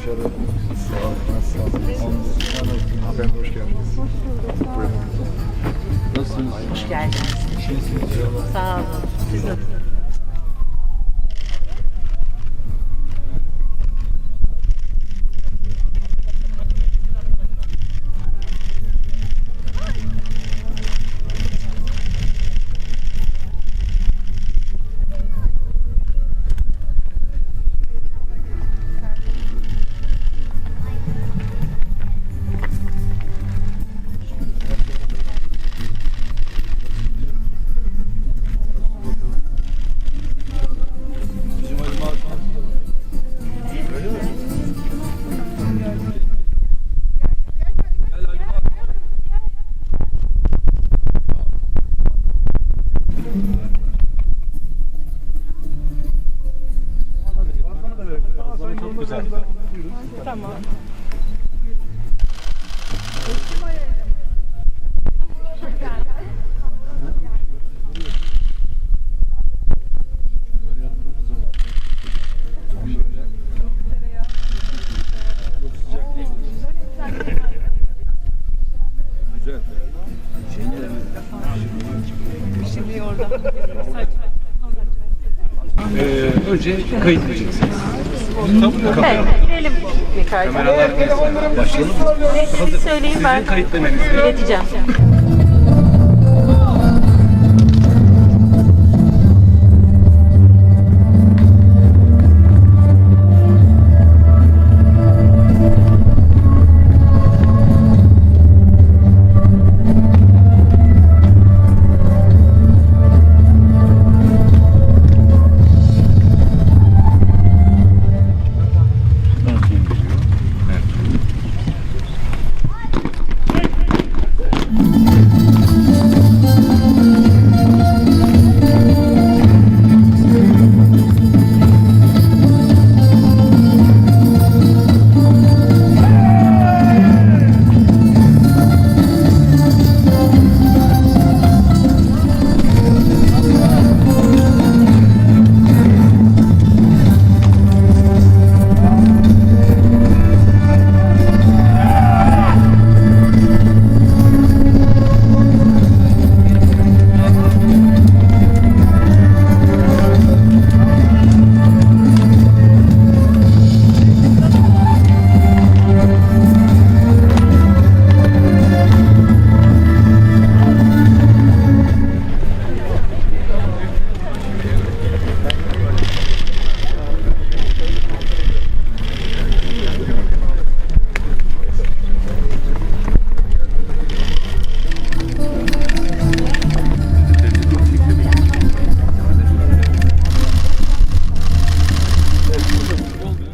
Şeref. Sağ olun. Nasılsınız? Efendim hoş geldiniz. Buyurun. Nasılsınız? Hoş geldiniz. İyisiniz inşallah. Sağ olun. Siz nasılsınız? Bizim Ali Mahmut. Öyle mi? Gel Ali Mahmut. Çok güzel. Tamam. Güzel. Şimdi orada. Önce kayıt edeceksiniz. Evet, verelim bir kaydı. Kameralar başlayalım mı? Siz söyleyin ben Kayıtlamanızı ileteceğim.